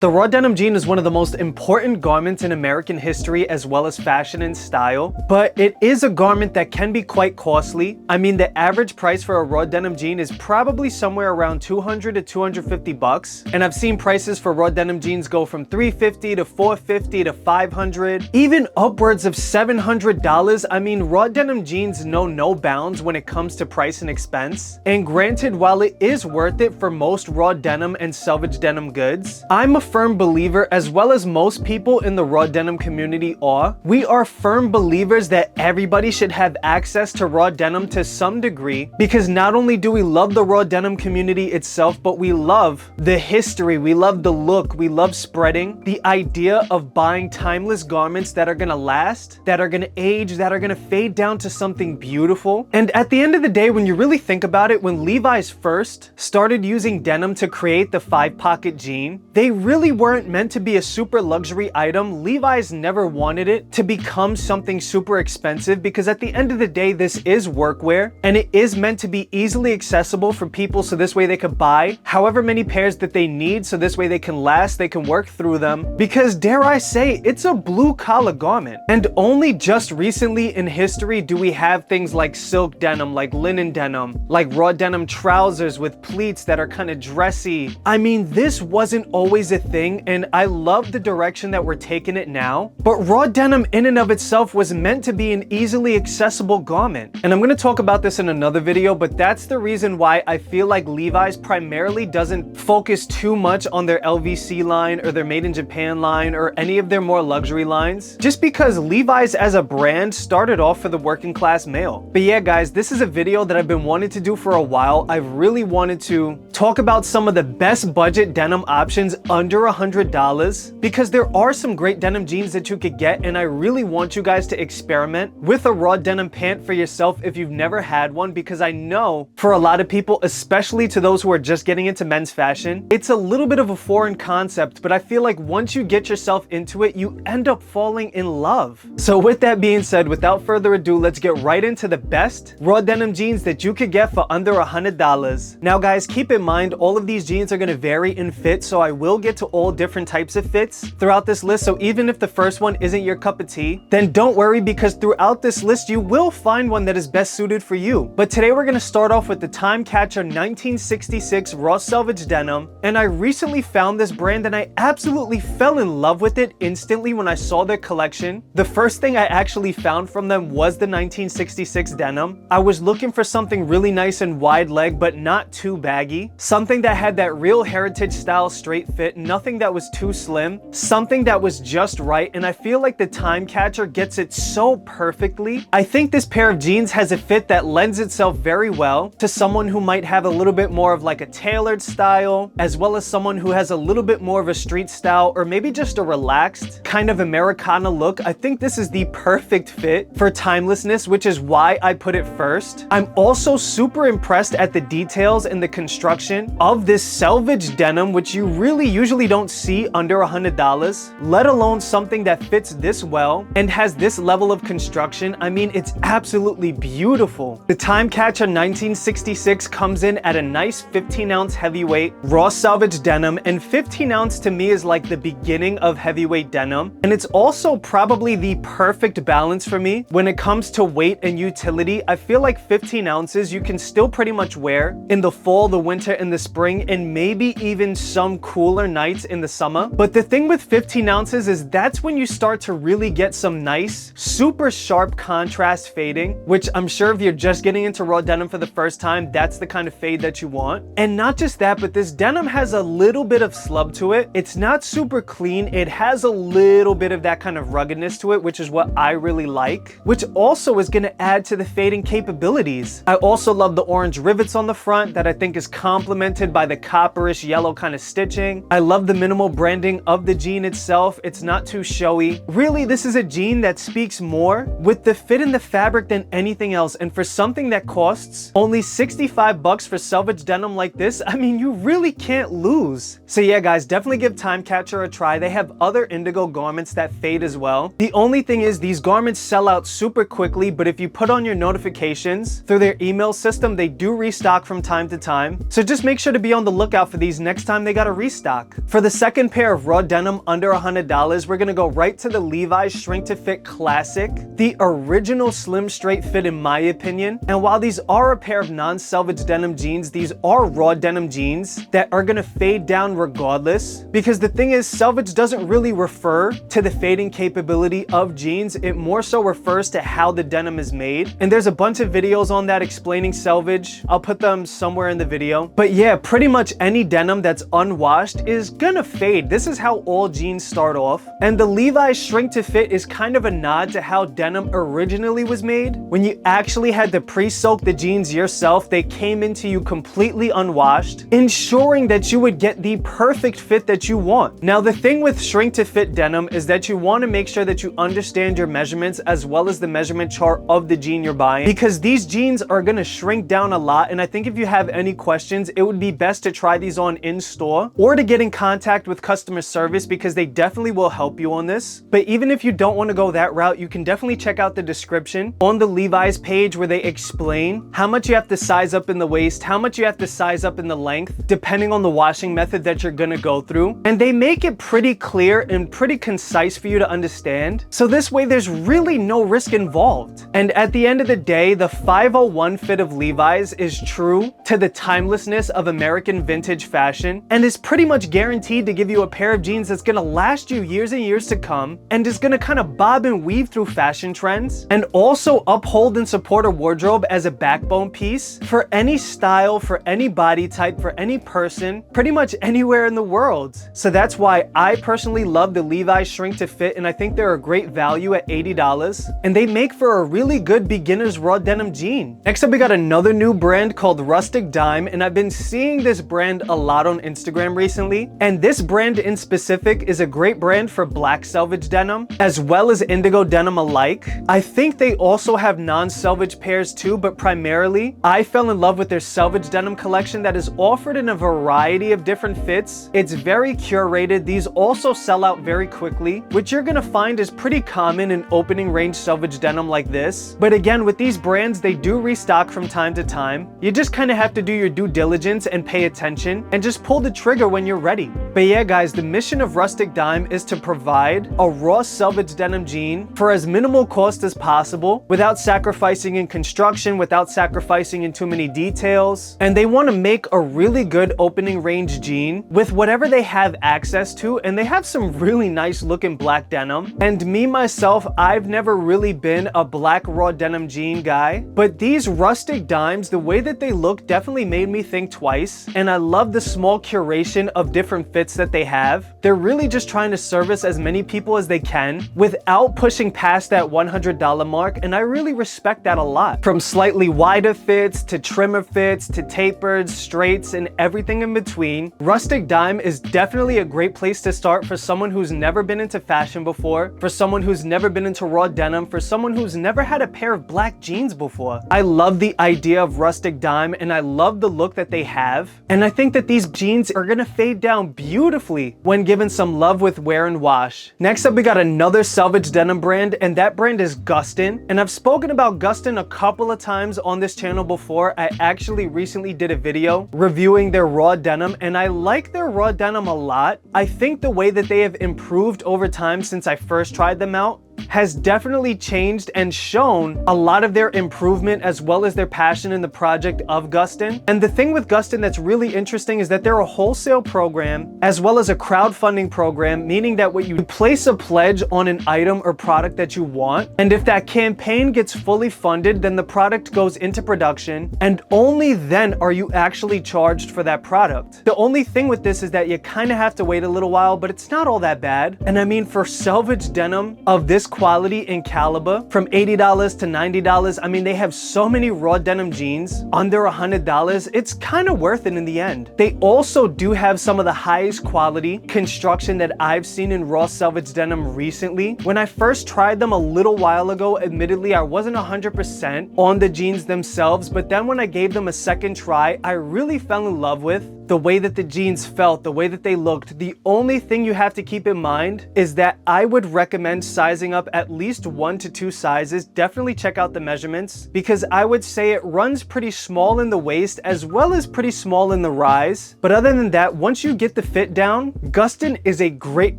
The raw denim jean is one of the most important garments in American history as well as fashion and style, but it is a garment that can be quite costly. I mean, the average price for a raw denim jean is probably somewhere around 200 to 250 bucks, and I've seen prices for raw denim jeans go from 350 to 450 to 500, even upwards of $700. I mean, raw denim jeans know no bounds when it comes to price and expense. And granted, while it is worth it for most raw denim and selvage denim goods, I'm a firm believer, as well as most people in the raw denim community are, we are firm believers that everybody should have access to raw denim to some degree, because not only do we love the raw denim community itself, but we love the history, we love the look, we love spreading the idea of buying timeless garments that are gonna last, that are gonna age, that are gonna fade down to something beautiful. And at the end of the day, when you really think about it, when Levi's first started using denim to create the 5-pocket jean, they really weren't meant to be a super luxury item. Levi's never wanted it to become something super expensive, because at the end of the day, this is workwear and it is meant to be easily accessible for people, so this way they could buy however many pairs that they need, so this way they can last, they can work through them, because dare I say, it's a blue collar garment. And only just recently in history do we have things like silk denim, like linen denim, like raw denim trousers with pleats that are kind of dressy. I mean, this wasn't always a thing, and I love the direction that we're taking it now. But raw denim in and of itself was meant to be an easily accessible garment. And I'm going to talk about this in another video, but that's the reason why I feel like Levi's primarily doesn't focus too much on their LVC line or their Made in Japan line or any of their more luxury lines, just because Levi's as a brand started off for the working class male. But yeah, guys, this is a video that I've been wanting to do for a while. I've really wanted to talk about some of the best budget denim options under $100, because there are some great denim jeans that you could get, and I really want you guys to experiment with a raw denim pant for yourself if you've never had one, because I know for a lot of people, especially to those who are just getting into men's fashion, it's a little bit of a foreign concept, but I feel like once you get yourself into it, you end up falling in love. So with that being said, without further ado, let's get right into the best raw denim jeans that you could get for under $100. Now guys, keep in mind, all of these jeans are going to vary in fit, so I will get to all different types of fits throughout this list. So even if the first one isn't your cup of tea, then don't worry, because throughout this list you will find one that is best suited for you. But today we're going to start off with the Time Catcher 1966 Raw Selvedge Denim, and I recently found this brand and I absolutely fell in love with it instantly when I saw their collection. The first thing I actually found from them was the 1966 denim. I was looking for something really nice and wide leg, but not too baggy, something that had that real heritage style straight fit, nothing that was too slim, something that was just right, and I feel like the Time Catcher gets it so perfectly. I think this pair of jeans has a fit that lends itself very well to someone who might have a little bit more of like a tailored style, as well as someone who has a little bit more of a street style, or maybe just a relaxed kind of Americana look. I think this is the perfect fit for timelessness, which is why I put it first. I'm also super impressed at the details and the construction of this selvage denim, which you really usually don't see under $100, let alone something that fits this well and has this level of construction. I mean, it's absolutely beautiful. The Time Catcher 1966 comes in at a nice 15-ounce heavyweight raw selvage denim, and 15 ounce to me is like the beginning of heavyweight denim, and it's also probably the perfect balance for me when it comes to weight and utility. I feel like 15 ounces you can still pretty much wear in the fall, the winter, and the spring, and maybe even some cooler nights in the summer. But the thing with 15 ounces is that's when you start to really get some nice, super sharp contrast fading, which I'm sure if you're just getting into raw denim for the first time, that's the kind of fade that you want. And not just that, but this denim has a little bit of slub to it. It's not super clean. It has a little bit of that kind of ruggedness to it, which is what I really like, which also is going to add to the fading capabilities. I also love the orange rivets on the front that I think is complemented by the copperish yellow kind of stitching. I love the minimal branding of the jean itself. It's not too showy. Really, this is a jean that speaks more with the fit and the fabric than anything else. And for something that costs only 65 bucks for selvage denim like this, I mean, you really can't lose. So yeah, guys, definitely give Time Catcher a try. They have other indigo garments that fade as well. The only thing is these garments sell out super quickly, but if you put on your notifications through their email system, they do restock from time to time. So just make sure to be on the lookout for these next time they got a restock. For the second pair of raw denim under $100, we're gonna go right to the Levi Shrink to Fit Classic, the original slim straight fit in my opinion. And while these are a pair of non-selvage denim jeans, these are raw denim jeans that are gonna fade down regardless, because the thing is, selvage doesn't really refer to the fading capability of jeans. It more so refers to how the denim is made. And there's a bunch of videos on that explaining selvage. I'll put them somewhere in the video. But yeah, pretty much any denim that's unwashed is gonna fade. This is how all jeans start off. And the Levi's Shrink to Fit is kind of a nod to how denim originally was made. When you actually had to pre-soak the jeans yourself, they came into you completely unwashed, ensuring that you would get the perfect fit that you want. Now, the thing with Shrink to Fit denim is that you want to make sure that you understand your measurements as well as the measurement chart of the jean you're buying, because these jeans are going to shrink down a lot. And I think if you have any questions, it would be best to try these on in store or to get in contact with customer service, because they definitely will help you on this. But even if you don't want to go that route, you can definitely check out the description on the Levi's page where they explain how much you have to size up in the waist, how much you have to size up in the length, depending on the washing method that you're going to go through. And they make it pretty clear and pretty concise for you to understand. So this way, there's really no risk involved. And at the end of the day, the 501 fit of Levi's is true to the timelessness of American vintage fashion and is pretty much guaranteed to give you a pair of jeans that's gonna last you years and years to come, and is gonna kind of bob and weave through fashion trends, and also uphold and support a wardrobe as a backbone piece for any style, for any body type, for any person, pretty much anywhere in the world. So that's why I personally love the Levi's Shrink to Fit, and I think they're a great value at $80, and they make for a really good beginner's raw denim jean. Next up, we got another new brand called Rustic Denim, and I've been seeing this brand a lot on Instagram recently, and this brand in specific is a great brand for black selvage denim as well as indigo denim alike. I think they also have non-selvage pairs too, but primarily I fell in love with their selvage denim collection that is offered in a variety of different fits. It's very curated. These also sell out very quickly, which you're gonna find is pretty common in opening range selvage denim like this. But again, with these brands, they do restock from time to time. You just kind of have to do your due diligence and pay attention and just pull the trigger when you're ready. But yeah, guys, the mission of Rustic Denim is to provide a raw selvage denim jean for as minimal cost as possible without sacrificing in construction, without sacrificing in too many details. And they want to make a really good opening range jean with whatever they have access to, and they have some really nice looking black denim. And me, myself, I've never really been a black raw denim jean guy, but these Rustic Denims, the way that they look definitely made me think twice. And I love the small curation of different fits that they have. They're really just trying to service as many people as they can without pushing past that $100 mark, and I really respect that a lot. From slightly wider fits to trimmer fits to tapered, straights, and everything in between, Rustic Denim is definitely a great place to start for someone who's never been into fashion before, for someone who's never been into raw denim, for someone who's never had a pair of black jeans before. I love the idea of Rustic Denim, and I love the look that they have, and I think that these jeans are gonna fade down beautifully when given some love with wear and wash. Next up, we got another selvage denim brand, and that brand is Gustin. And I've spoken about Gustin a couple of times on this channel before. I actually recently did a video reviewing their raw denim, and I like their raw denim a lot. I think the way that they have improved over time since I first tried them out has definitely changed and shown a lot of their improvement as well as their passion in the project of Gustin. And the thing with Gustin that's really interesting is that they're a wholesale program as well as a crowdfunding program, meaning that when you place a pledge on an item or product that you want, and if that campaign gets fully funded, then the product goes into production, and only then are you actually charged for that product. The only thing with this is that you kind of have to wait a little while, but it's not all that bad. And I mean, for selvage denim of this quality and caliber, from $80 to $90, I mean, they have so many raw denim jeans under $100. It's kind of worth it in the end. They also do have some of the highest quality construction that I've seen in raw selvage denim recently. When I first tried them a little while ago, admittedly, I wasn't 100% on the jeans themselves, but then when I gave them a second try, I really fell in love with the way that the jeans felt, the way that they looked. The only thing you have to keep in mind is that I would recommend sizing up at least 1 to 2 sizes. Definitely check out the measurements, because I would say it runs pretty small in the waist as well as pretty small in the rise. But other than that, once you get the fit down, Gustin is a great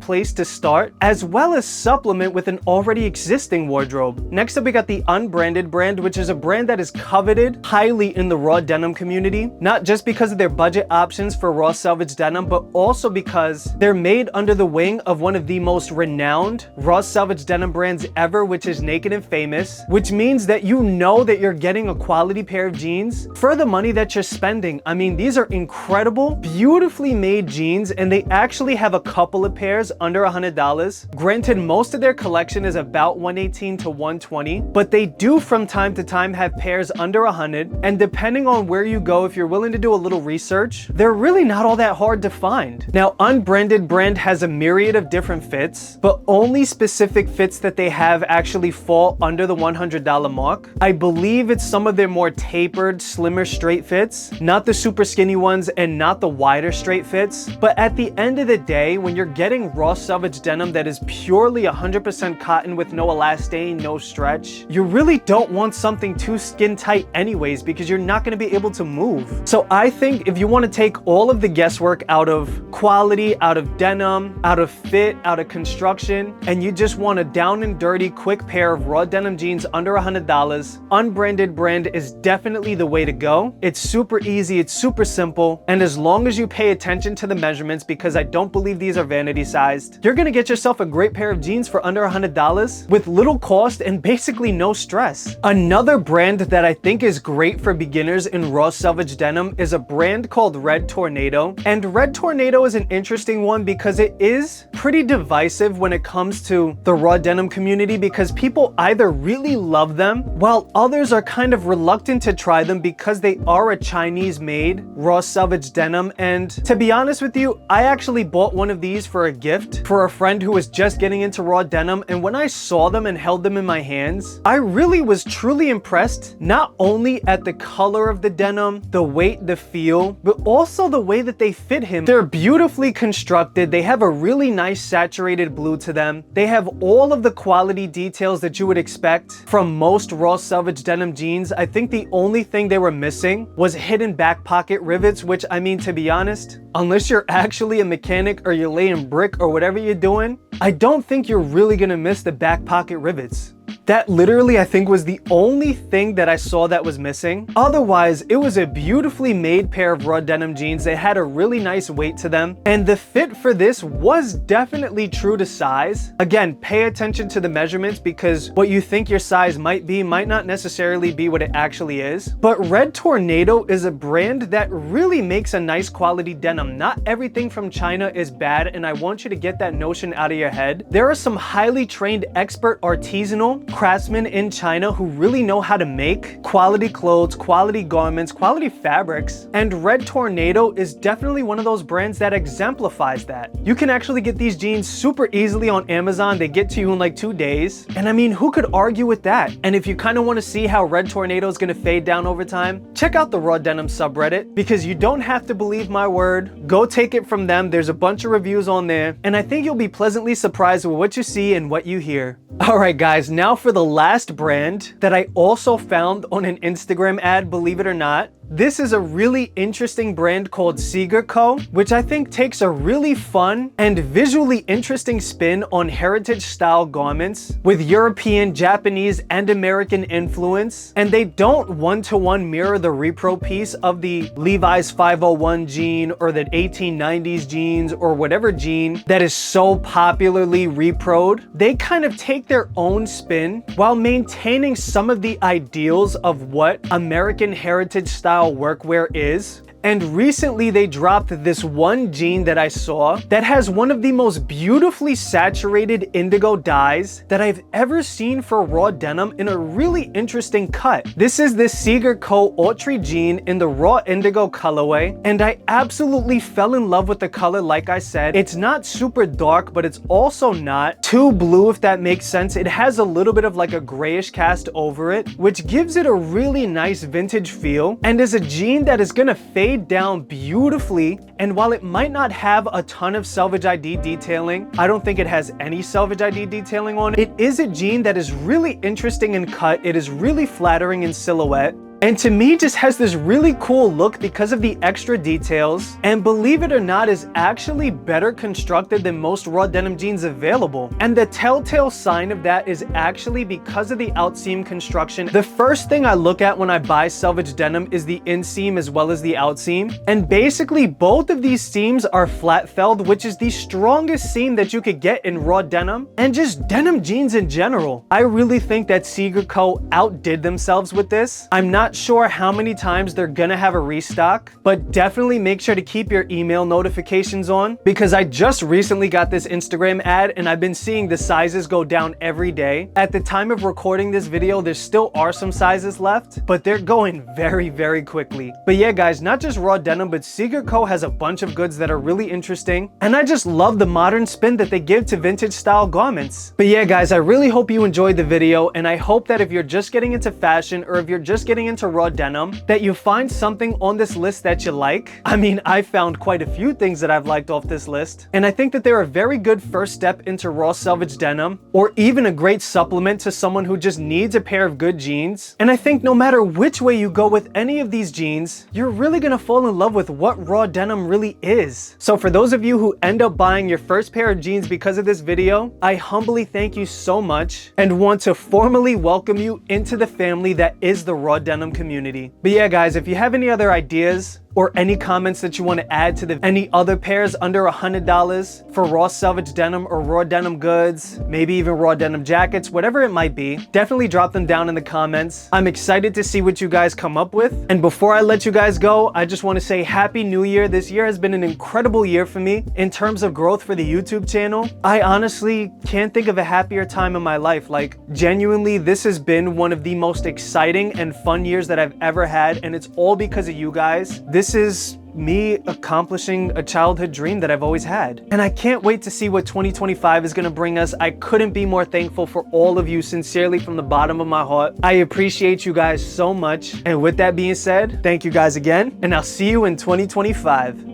place to start, as well as supplement with an already existing wardrobe. Next up, we got the Unbranded brand, which is a brand that is coveted highly in the raw denim community, not just because of their budget options for raw selvage denim, but also because they're made under the wing of one of the most renowned raw selvage denim brands ever, which is Naked and Famous, which means that you know that you're getting a quality pair of jeans for the money that you're spending. I mean, these are incredible, beautifully made jeans, and they actually have a couple of pairs under $100. Granted, most of their collection is about $118 to $120, but they do from time to time have pairs under $100, and depending on where you go, if you're willing to do a little research, they're really not all that hard to find. Now, Unbranded brand has a myriad of different fits, but only specific fits that they have actually fall under the $100 mark. I believe it's some of their more tapered, slimmer straight fits, not the super skinny ones and not the wider straight fits. But at the end of the day, when you're getting raw selvage denim that is purely 100% cotton with no elastane, no stretch, you really don't want something too skin tight anyways, because you're not going to be able to move. So I think if you want to take all of the guesswork out of quality, out of denim, out of fit, out of construction, and you just want a down and dirty quick pair of raw denim jeans under $100, Unbranded brand is definitely the way to go. It's super easy, it's super simple, and as long as you pay attention to the measurements, because I don't believe these are vanity sized, you're gonna get yourself a great pair of jeans for under $100 with little cost and basically no stress. Another brand that I think is great for beginners in raw selvage denim is a brand called Red Tornado. And Red Tornado is an interesting one because it is pretty divisive when it comes to the raw denim community, because people either really love them while others are kind of reluctant to try them because they are a Chinese made raw selvage denim. And to be honest with you, I actually bought one of these for a gift for a friend who was just getting into raw denim, and when I saw them and held them in my hands, I really was truly impressed, not only at the color of the denim, the weight, the feel, but also the way that they fit him. They're beautifully constructed. They have a really nice saturated blue to them. They have all of the quality details that you would expect from most raw selvage denim jeans. I think the only thing they were missing was hidden back pocket rivets, which, I mean, to be honest, unless you're actually a mechanic or you're laying brick or whatever you're doing, I don't think you're really gonna miss the back pocket rivets. That literally, I think, was the only thing that I saw that was missing. Otherwise, it was a beautifully made pair of raw denim jeans. They had a really nice weight to them, and the fit for this was definitely true to size. Again, pay attention to the measurements, because what you think your size might be might not necessarily be what it actually is. But Red Tornado is a brand that really makes a nice quality denim. Not everything from China is bad, and I want you to get that notion out of your head. There are some highly trained expert artisanal craftsmen in China who really know how to make quality clothes, quality garments, quality fabrics, and Red Tornado is definitely one of those brands that exemplifies that. You can actually get these jeans super easily on Amazon. They get to you in like 2 days, and I mean, who could argue with that? And if you kind of want to see how Red Tornado is going to fade down over time, check out the Raw Denim subreddit, because you don't have to believe my word. Go take it from them. There's a bunch of reviews on there, and I think you'll be pleasantly surprised with what you see and what you hear. Alright guys, now for the last brand that I also found on an Instagram ad, believe it or not. This is a really interesting brand called Seager Co, which I think takes a really fun and visually interesting spin on heritage style garments with European, Japanese, and American influence. And they don't one-to-one mirror the repro piece of the Levi's 501 jean or the 1890s jeans or whatever jean that is so popularly reproed. They kind of take their own spin while maintaining some of the ideals of what American heritage style workwear is. And recently they dropped this one jean that I saw that has one of the most beautifully saturated indigo dyes that I've ever seen for raw denim in a really interesting cut. This is the Seager Co Ultra jean in the raw indigo colorway, and I absolutely fell in love with the color. Like I said, it's not super dark, but it's also not too blue, if that makes sense. It has a little bit of like a grayish cast over it, which gives it a really nice vintage feel, and is a jean that is gonna fade laid down beautifully, and while it might not have a ton of Selvedge ID detailing, I don't think it has any Selvedge ID detailing on it. It is a jean that is really interesting in cut. It is really flattering in silhouette. And to me, just has this really cool look because of the extra details, and believe it or not, is actually better constructed than most raw denim jeans available. And the telltale sign of that is actually because of the outseam construction. The first thing I look at when I buy Selvedge denim is the inseam as well as the outseam. And basically both of these seams are flat felled, which is the strongest seam that you could get in raw denim and just denim jeans in general. I really think that Seager Co outdid themselves with this. I'm not sure how many times they're gonna have a restock, but definitely make sure to keep your email notifications on, because I just recently got this Instagram ad and I've been seeing the sizes go down every day. At the time of recording this video, there still are some sizes left, but they're going very, very quickly. But yeah, guys, not just raw denim, but Seager Co has a bunch of goods that are really interesting, and I just love the modern spin that they give to vintage style garments. But yeah, guys, I really hope you enjoyed the video, and I hope that if you're just getting into fashion, or if you're just getting into raw denim, that you find something on this list that you like. I mean, I found quite a few things that I've liked off this list, and I think that they're a very good first step into raw Selvedge denim, or even a great supplement to someone who just needs a pair of good jeans. And I think no matter which way you go with any of these jeans, you're really gonna fall in love with what raw denim really is. So for those of you who end up buying your first pair of jeans because of this video, I humbly thank you so much and want to formally welcome you into the family that is the raw denim community. But yeah, guys, if you have any other ideas or any comments that you want to add to any other pairs under $100 for raw Selvedge denim or raw denim goods, maybe even raw denim jackets, whatever it might be, definitely drop them down in the comments. I'm excited to see what you guys come up with. And before I let you guys go, I just want to say Happy New Year. This year has been an incredible year for me in terms of growth for the YouTube channel. I honestly can't think of a happier time in my life. Like, genuinely, this has been one of the most exciting and fun years that I've ever had, and it's all because of you guys. This is me accomplishing a childhood dream that I've always had. And I can't wait to see what 2025 is gonna bring us. I couldn't be more thankful for all of you, sincerely from the bottom of my heart. I appreciate you guys so much. And with that being said, thank you guys again, and I'll see you in 2025.